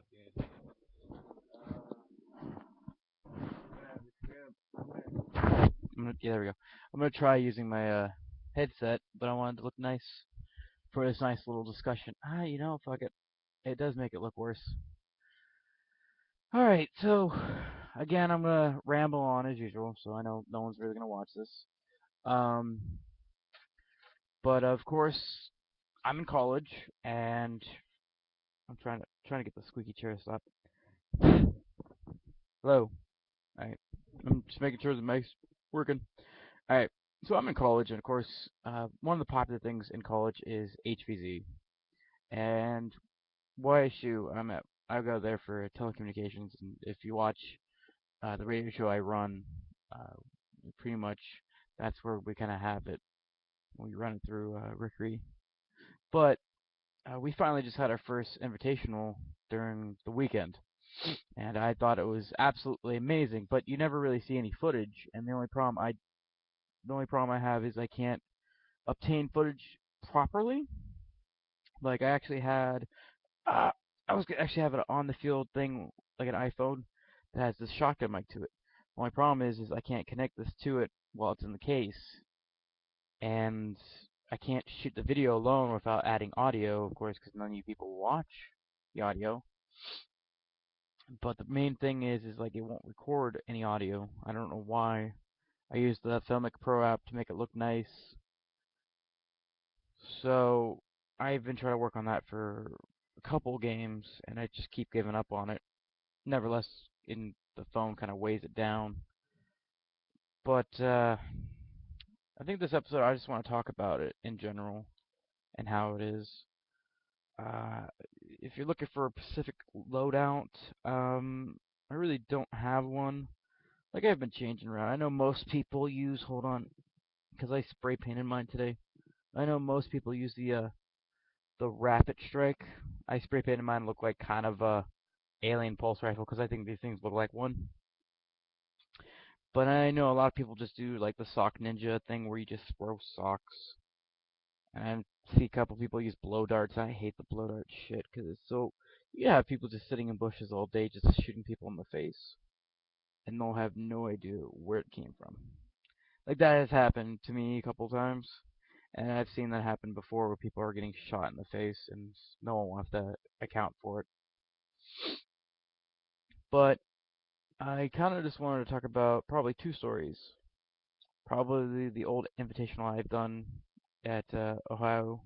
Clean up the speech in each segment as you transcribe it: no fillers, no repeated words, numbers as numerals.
up, guys? Yeah, there we go. I'm gonna try using my headset, but I wanted to look nice for this nice little discussion. Fuck it. It does make it look worse. All right, so again, I'm gonna ramble on as usual, so I know no one's really gonna watch this. Um, but of course, I'm in college, and I'm trying to get the squeaky chair to stop. Hello. All right, I'm just making sure the mic's working. All right. So I'm in college, and of course, one of the popular things in college is HVZ. And YSU, I go there for telecommunications. And if you watch the radio show I run, uh, pretty much that's where we kind of have it. We run it through Rickery. But we finally just had our first invitational during the weekend, and I thought it was absolutely amazing. But you never really see any footage, and the only problem I have is I can't obtain footage properly. Like I actually had, uh, I was actually have an on the field thing like an iPhone that has this shotgun mic to it. Only problem is I can't connect this to it while it's in the case, and I can't shoot the video alone without adding audio, of course, because none of you people watch the audio. But the main thing is like it won't record any audio. I don't know why. I used the Filmic Pro app to make it look nice, so I've been trying to work on that for a couple games, and I just keep giving up on it. Nevertheless, in the phone kind of weighs it down. But I think this episode I just want to talk about it in general and how it is. Uh, if you're looking for a specific loadout, I really don't have one. Like I've been changing around. I know most people use. Hold on, because I spray painted mine today. I know most people use the Rapid Strike. I spray painted mine look like kind of a alien pulse rifle because I think these things look like one. But I know a lot of people just do like the sock ninja thing where you just throw socks. And I see a couple people use blow darts. I hate the blow dart shit because it's so. You have people just sitting in bushes all day just shooting people in the face, and they'll have no idea where it came from. Like that has happened to me a couple times, and I've seen that happen before where people are getting shot in the face and no one wants to account for it. But I kind of just wanted to talk about probably two stories. Probably the old invitational I've done at Ohio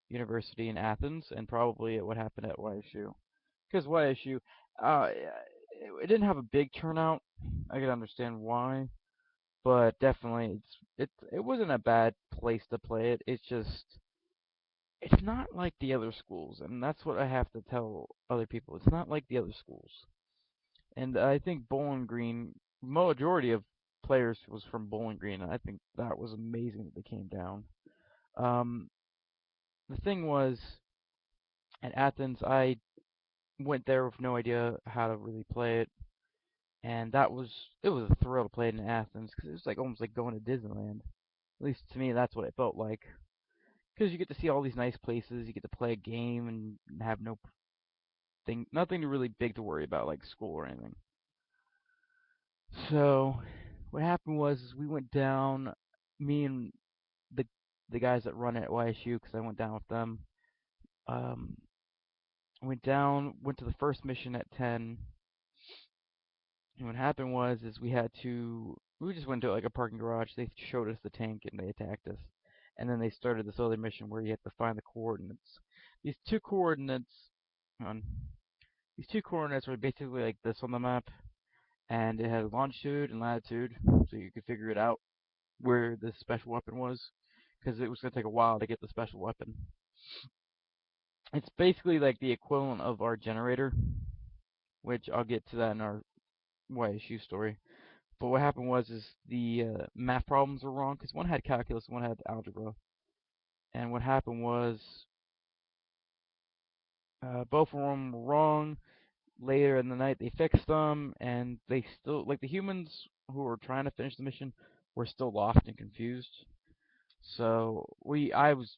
University in Athens, and probably at what happened at YSU. Because YSU, it didn't have a big turnout. I can understand why, but definitely it wasn't a bad place to play it. It's not like the other schools, and that's what I have to tell other people. It's not like the other schools. And I think Bowling Green, majority of players was from Bowling Green, and I think that was amazing that they came down. Um, the thing was, at Athens, I went there with no idea how to really play it, and it was a thrill to play it in Athens because it was like almost like going to Disneyland. At least to me, that's what it felt like. Because you get to see all these nice places, you get to play a game and have nothing really big to worry about like school or anything. So what happened was is we went down, me and the the guys that run it at YSU, because I went down with them. Um, went down, went to the first mission at 10. And what happened was is we just went to like a parking garage. They showed us the tank and they attacked us. And then they started this other mission where you have to find the coordinates. These two coordinates, on these two coordinates were basically like this on the map, and it had longitude and latitude, so you could figure it out where the special weapon was, because it was gonna take a while to get the special weapon. It's basically like the equivalent of our generator, which I'll get to that in our YSU story. But what happened was is the math problems were wrong because one had calculus and one had algebra. And what happened was both of them were wrong. Later in the night, they fixed them, and they still like the humans who were trying to finish the mission were still lost and confused. So I was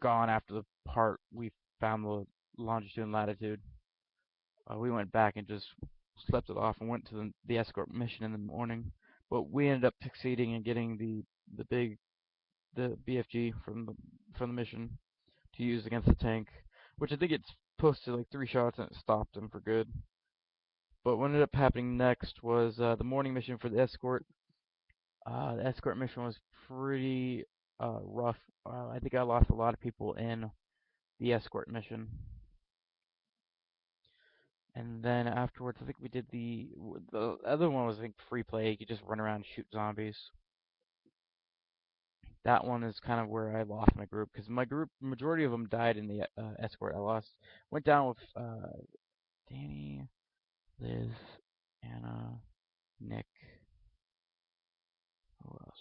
gone after the part we found the longitude and latitude. we went back and just slept it off and went to the escort mission in the morning. But we ended up succeeding in getting the BFG from the mission to use against the tank, which I think it's posted like 3 shots and it stopped him for good. But what ended up happening next was the morning mission for the escort. The escort mission was pretty rough. I think I lost a lot of people in the escort mission. And then afterwards, I think we did the other one was I think free play. You could just run around and shoot zombies. That one is kind of where I lost my group because my group majority of them died in the escort. I lost went down with Danny, Liz, Anna, Nick. Who else?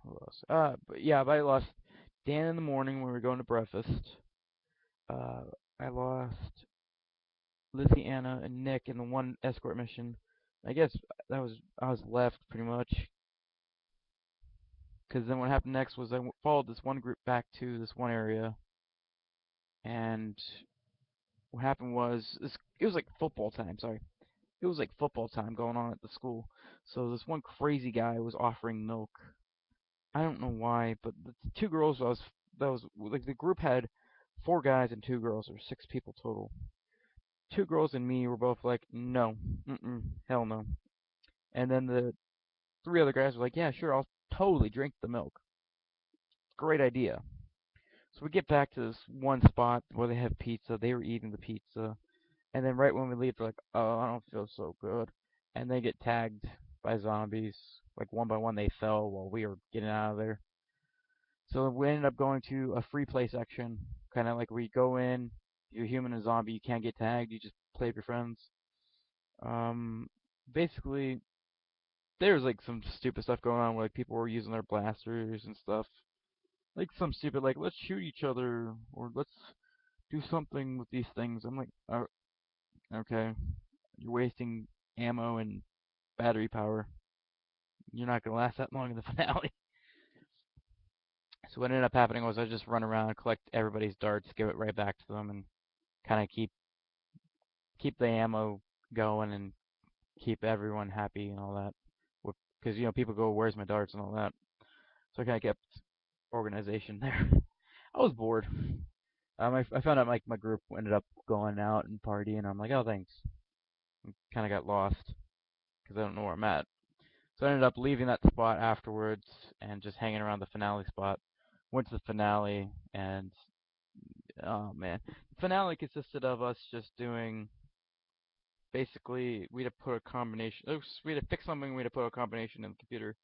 Who else? But I lost Dan in the morning when we were going to breakfast. Uh, I lost Lizzie, Anna, and Nick in the one escort mission. I guess I was left pretty much because then what happened next was I followed this one group back to this one area, and what happened was it was like football time. Sorry, it was like football time going on at the school. So this one crazy guy was offering milk. I don't know why, but the two girls that was like the group had 4 guys and 2 girls, or 6 people total. 2 girls and me were both like, no, hell no. And then the 3 other guys were like, yeah, sure, I'll totally drink the milk. Great idea. So we get back to this one spot where they have pizza. They were eating the pizza. And then right when we leave, they're like, oh, I don't feel so good. And they get tagged by zombies. Like one by one, they fell while we were getting out of there. So we ended up going to a free play section. Kind of like where you go in, you're human and zombie, you can't get tagged, you just play with your friends. Um, Basically, there was like some stupid stuff going on where like people were using their blasters and stuff. Like some stupid like let's shoot each other or let's do something with these things. I'm like, oh, okay, you're wasting ammo and battery power. You're not gonna last that long in the finale. So what ended up happening was I just run around, collect everybody's darts, give it right back to them, and kind of keep the ammo going and keep everyone happy and all that. Because people go, "Where's my darts?" and all that. So I kind of kept organization there. I was bored. I found out like my group ended up going out and partying. I'm like, oh thanks. Kind of got lost because I don't know where I'm at. So I ended up leaving that spot afterwards and just hanging around the finale spot. Went to the finale and oh man, the finale consisted of us just doing basically we had to put a combination. We had to fix something. We had to put a combination in the computer.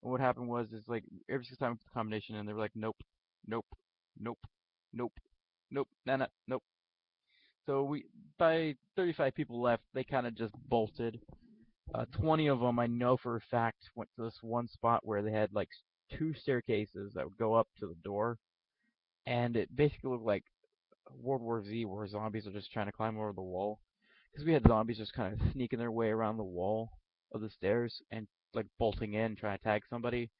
And what happened was is like every single time we put the combination in, they were like, nope, nope, nope, nope, nope, nah, nope. So we by 35 people left, they kind of just bolted. 20 of them I know for a fact went to this one spot where they had like 2 staircases that would go up to the door, and it basically looked like World War Z, where zombies are just trying to climb over the wall. Because we had zombies just kind of sneaking their way around the wall of the stairs and like bolting in, trying to tag somebody.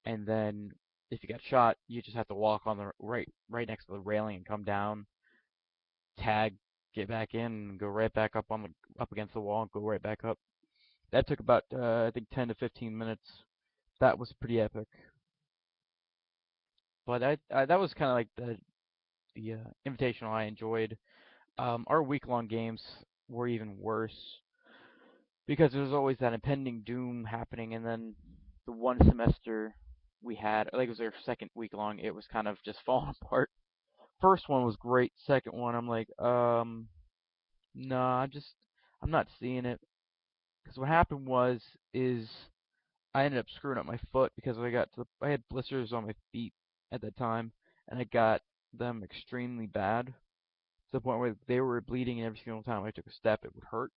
And then if you got shot, you just have to walk on the right next to the railing and come down, tag, get back in, and go right back up against the wall and go right back up. That took about I think 10 to 15 minutes. That was pretty epic. But that was kind of like the invitational I enjoyed. Our week-long games were even worse because there was always that impending doom happening, and then the one semester we had, like it was our second week long, it was kind of just falling apart. First one was great. Second one, I'm like, no, I'm not seeing it. Because what happened is I ended up screwing up my foot because I had blisters on my feet at that time, and I got them extremely bad to the point where they were bleeding, and every single time I took a step, it would hurt.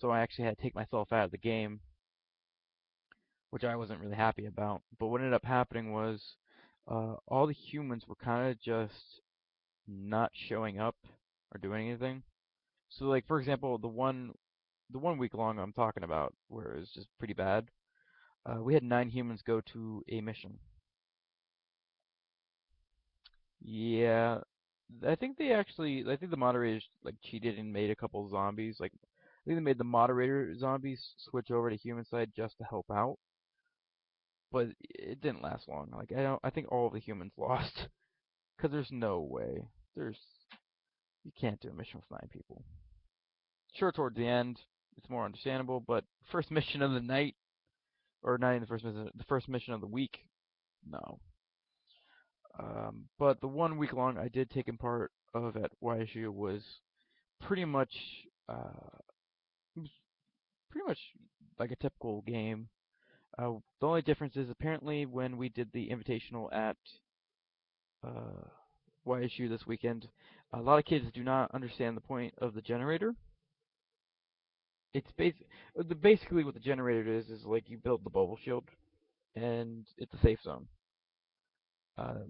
So I actually had to take myself out of the game, which I wasn't really happy about. But what ended up happening was all the humans were kind of just not showing up or doing anything. So like for example, the one week long I'm talking about where it was just pretty bad. We had 9 humans go to a mission. Yeah, I think the moderators like cheated and made a couple zombies. Like, I think they made the moderator zombies switch over to human side just to help out, but it didn't last long. Like, I think all of the humans lost because there's no way. There's You can't do a mission with 9 people. Sure, towards the end, it's more understandable, but first mission of the night, or not even the first mission of the week, no. But the 1 week long I did take in part of at YSU was pretty much, it was pretty much like a typical game. The only difference is apparently when we did the invitational at uh, YSU this weekend, a lot of kids do not understand the point of the generator. It's basically what the generator is like you build the bubble shield and it's a safe zone.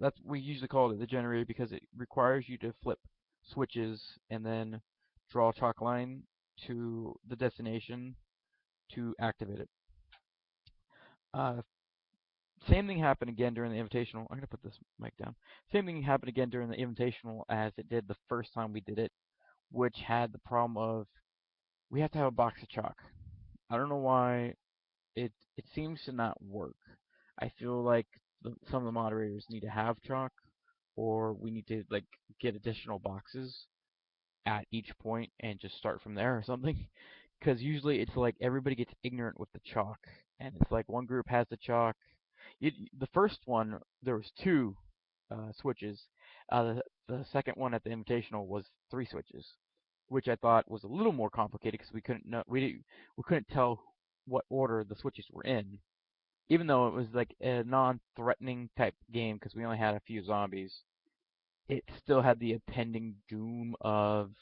That's we usually call it the generator because it requires you to flip switches and then draw a chalk line to the destination to activate it. Uh, Same thing happened again during the invitational. I'm gonna put this mic down. Same thing happened again during the invitational as it did the first time we did it, which had the problem of we have to have a box of chalk. I don't know why it seems to not work. I feel like some of the moderators need to have chalk, or we need to like get additional boxes at each point and just start from there or something. Because usually it's like everybody gets ignorant with the chalk, and it's like one group has the chalk. The first one there was two switches. The second one at the invitational was 3 switches, which I thought was a little more complicated because we couldn't tell what order the switches were in, even though it was like a non-threatening type game because we only had a few zombies. It still had the impending doom of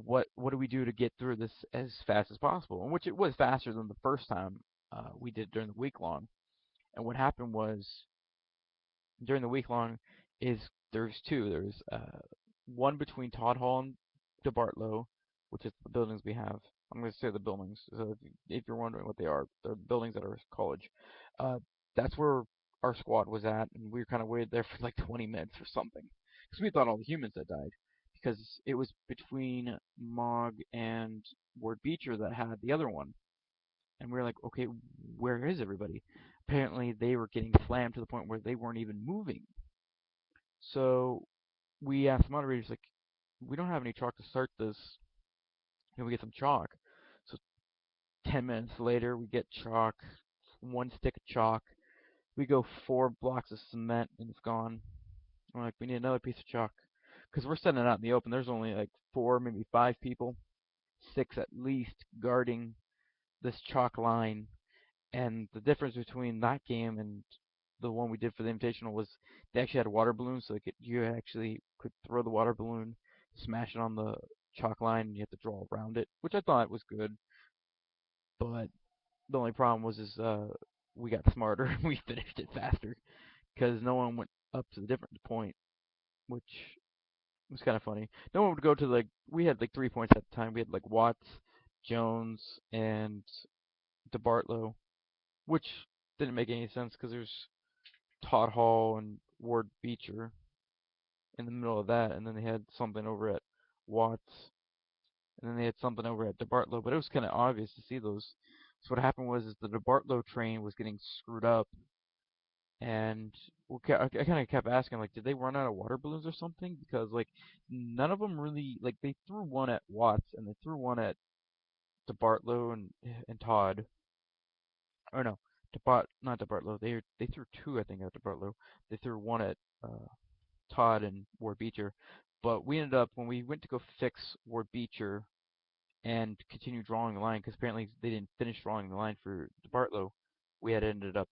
what do we do to get through this as fast as possible, and which it was faster than the first time we did during the week long. And what happened was during the week long is there's two. There's one between Todd Hall and DeBartlo, which is the buildings we have. I'm going to say the buildings. So if you're wondering what they are, they're the buildings at our college. Uh, that's where our squad was at, and we were kind of waited there for like 20 minutes or something because we thought all the humans had died because it was between Mog and Ward Beecher that had the other one, and we were like, okay, where is everybody? Apparently, they were getting slammed to the point where they weren't even moving. So we asked the moderators, like, we don't have any chalk to start this. Can we get some chalk? So 10 minutes later, we get chalk, 1 stick of chalk. We go 4 blocks of cement, and it's gone. We're like, we need another piece of chalk. Because we're setting it out in the open. There's only like 4, maybe 5 people, 6 at least, guarding this chalk line. And the difference between that game and the one we did for the Invitational was they actually had water balloons, so you actually could throw the water balloon, smash it on the chalk line, and you have to draw around it, which I thought was good. But the only problem was we got smarter and we finished it faster because no one went up to the different point, which was kind of funny. No one would go to we had like 3 points at the time. We had like Watts, Jones, and DeBartlo, which didn't make any sense because there's Todd Hall and Ward Beecher in the middle of that, and then they had something over at Watts, and then they had something over at DeBartlo, but it was kind of obvious to see those. So what happened was is the DeBartlo train was getting screwed up, and I kind of kept asking, like, did they run out of water balloons or something? Because like none of them really like they threw one at Watts and they threw one at DeBartlo and Todd, or no, not DeBartlo. They threw two I think at DeBartlo. They threw one at Todd and Ward Beecher. But we ended up when we went to go fix Ward Beecher and continue drawing the line because apparently they didn't finish drawing the line for Bartlow. We had ended up,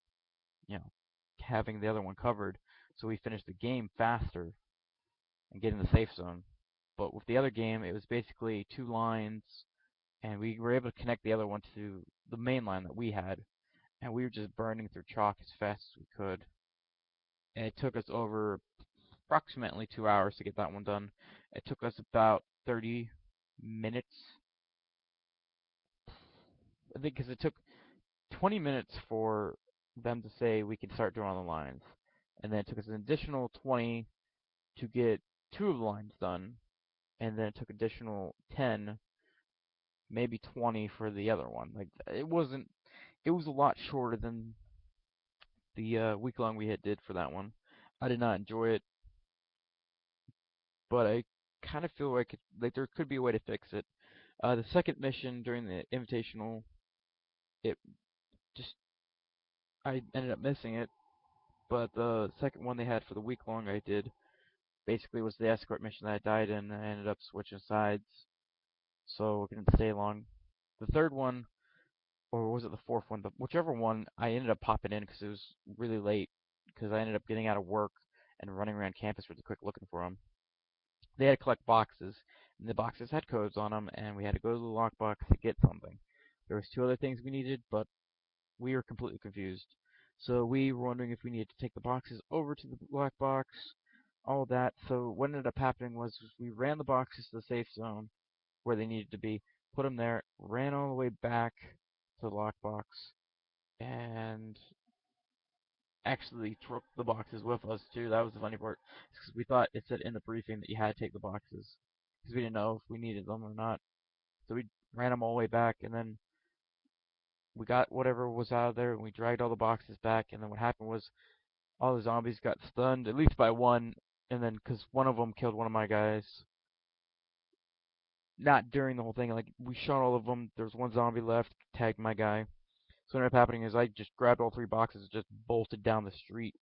having the other one covered, so we finished the game faster and get in the safe zone. But with the other game, it was basically 2 lines, and we were able to connect the other one to the main line that we had, and we were just burning through chalk as fast as we could. And it took us over approximately 2 hours to get that one done. It took us about 30 minutes, I think, because it took 20 minutes for them to say we can start drawing the lines, and then it took us an additional 20 to get 2 of the lines done, and then it took additional 10, maybe 20 for the other one. Like it wasn't. It was a lot shorter than the week long we had did for that one. I did not enjoy it, but I kind of feel like there could be a way to fix it. The second mission during the invitational, it just I ended up missing it. But the second one they had for the week long I did basically was the escort mission that I died in. And I ended up switching sides, so I couldn't stay long. The third one, or was it the fourth one? Whichever one, I ended up popping in because it was really late. Because I ended up getting out of work and running around campus really quick looking for them. They had to collect boxes, and the boxes had codes on them, and we had to go to the lockbox to get something. There was two other things we needed, but we were completely confused. So we were wondering if we needed to take the boxes over to the lockbox, all that. So what ended up happening was we ran the boxes to the safe zone where they needed to be, put them there, ran all the way back to the lockbox, and actually took the boxes with us too. That was the funny part. Because we thought it said in the briefing that you had to take the boxes because we didn't know if we needed them or not. So we ran them all the way back, and then we got whatever was out of there, and we dragged all the boxes back. And then what happened was all the zombies got stunned, at least by one, and then because one of them killed one of my guys. Not during the whole thing. Like we shot all of them. There was one zombie left, tagged my guy. So what ended up happening is I just grabbed all three boxes, and just bolted down the street,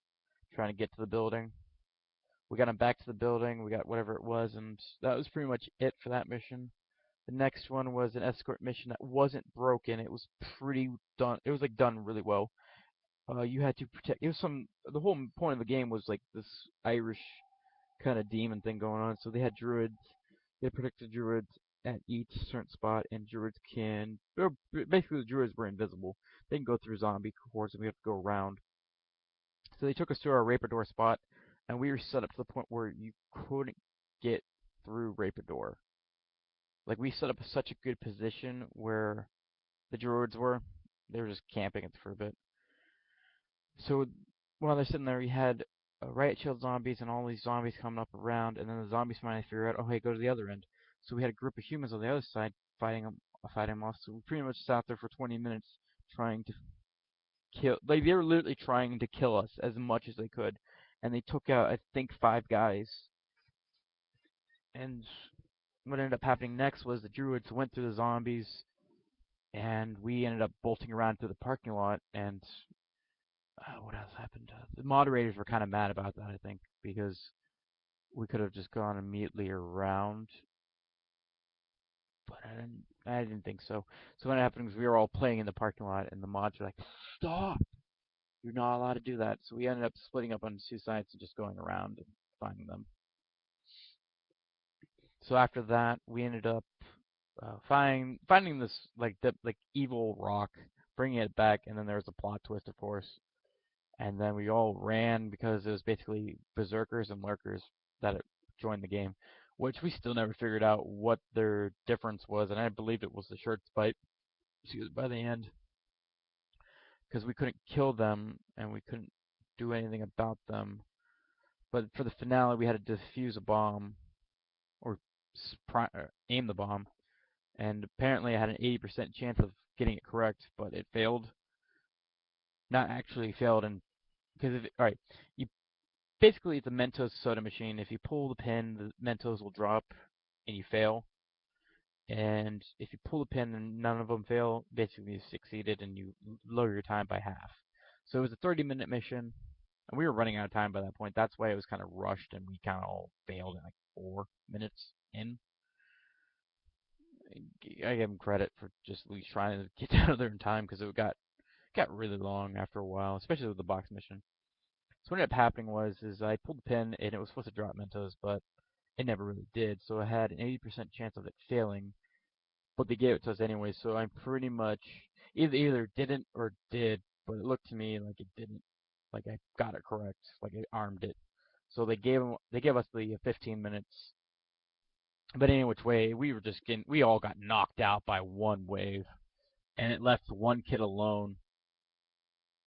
trying to get to the building. We got him back to the building. We got whatever it was, and that was pretty much it for that mission. The next one was an escort mission that wasn't broken. It was pretty done. It was like done really well. You had to protect. It was some. The whole point of the game was like this Irish kind of demon thing going on. So they had druids. They protected druids at each certain spot, and druids can. Basically, the druids were invisible. They can go through zombie cores, and we have to go around. So they took us to our Rapador spot, and we were set up to the point where you couldn't get through Rapador. Like we set up such a good position where the druids were. They were just camping it for a bit. So while they're sitting there, you had riot shield zombies and all these zombies coming up around, and then the zombies finally figure out, oh hey, go to the other end. So we had a group of humans on the other side fighting them off. So we pretty much sat there for 20 minutes trying to kill. Like they were literally trying to kill us as much as they could, and they took out I think 5 guys. And what ended up happening next was the druids went through the zombies, and we ended up bolting around through the parking lot. And what else happened? The moderators were kind of mad about that, I think, because we could have just gone immediately around, but I didn't think so. So what happened was we were all playing in the parking lot, and the mods were like, "Stop! You're not allowed to do that." So we ended up splitting up on two sides and just going around and finding them. So after that, we ended up finding this like evil rock, bringing it back, and then there was a plot twist, of course. And then we all ran because it was basically berserkers and lurkers that joined the game, which we still never figured out what their difference was, and I believed it was the shirts by the end, because we couldn't kill them and we couldn't do anything about them. But for the finale, we had to defuse a bomb or aim the bomb, and apparently I had an 80% chance of getting it correct, but it failed. Not actually failed, and because all right, you basically it's a Mentos soda machine. If you pull the pin, the Mentos will drop, and you fail. And if you pull the pin and none of them fail, basically you succeeded and you lower your time by half. So it was a 30-minute mission, and we were running out of time by that point. That's why it was kind of rushed, and we kind of all failed in like 4 minutes in. I give him credit for just at least trying to get out of there in time because it got really long after a while, especially with the box mission. So what ended up happening is I pulled the pin and it was supposed to drop Mentos, but it never really did. So I had an 80% chance of it failing, but they gave it to us anyway. So I'm pretty much either didn't or did, but it looked to me like it didn't. Like I got it correct, like I armed it. So they gave us the 15 minutes. But any which way, we all got knocked out by one wave, and it left one kid alone.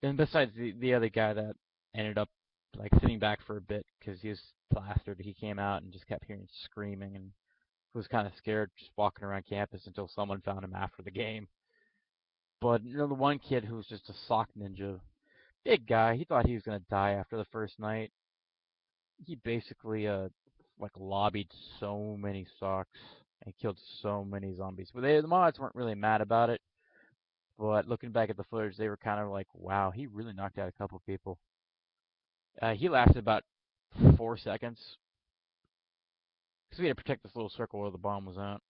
And besides the other guy that ended up like sitting back for a bit because he was plastered. He came out and just kept hearing screaming and was kind of scared just walking around campus until someone found him after the game. But the one kid who was just a sock ninja, big guy, he thought he was gonna die after the first night. He basically like lobbied so many socks and killed so many zombies. But the mods weren't really mad about it. But looking back at the footage, they were kind of like, wow, he really knocked out a couple people. He lasted about 4 seconds because we had to protect this little circle where the bomb was at.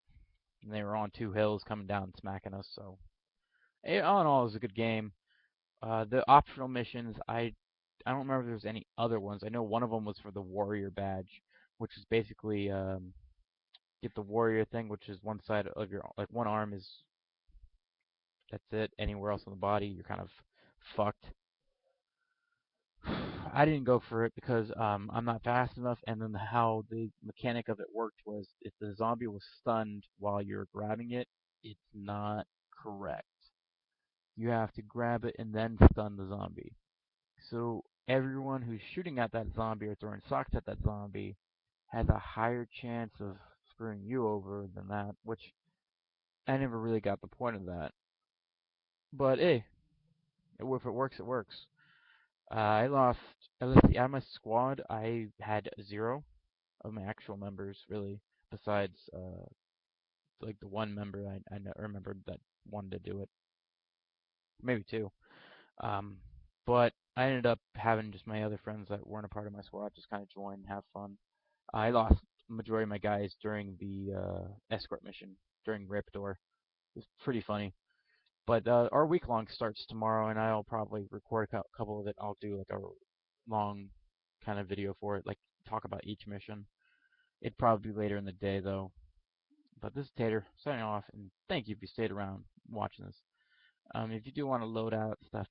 And they were on two hills coming down and smacking us. So, all in all, it was a good game. The optional missions, I don't remember if there was any other ones. I know one of them was for the warrior badge, which is basically get the warrior thing, which is one side of your like one arm is that's it. Anywhere else on the body, you're kind of fucked. I didn't go for it because I'm not fast enough, and then how the mechanic of it worked was if the zombie was stunned while you're grabbing it, it's not correct. You have to grab it and then stun the zombie. So everyone who's shooting at that zombie or throwing socks at that zombie has a higher chance of screwing you over than that, which I never really got the point of that. But hey, if it works, it works. I lost. Let's see, out of my squad, I had zero of my actual members, really, besides like the one member I remembered that wanted to do it, maybe two. Um, but I ended up having just my other friends that weren't a part of my squad just kind of join and have fun. I lost the majority of my guys during the escort mission during Raptor. It was pretty funny. But our week long starts tomorrow, and I'll probably record a couple of it. I'll do like a long kind of video for it, like talk about each mission. It'd probably be later in the day though. But this is Tater signing off, and thank you if you stayed around watching this. If you do want to load out stuff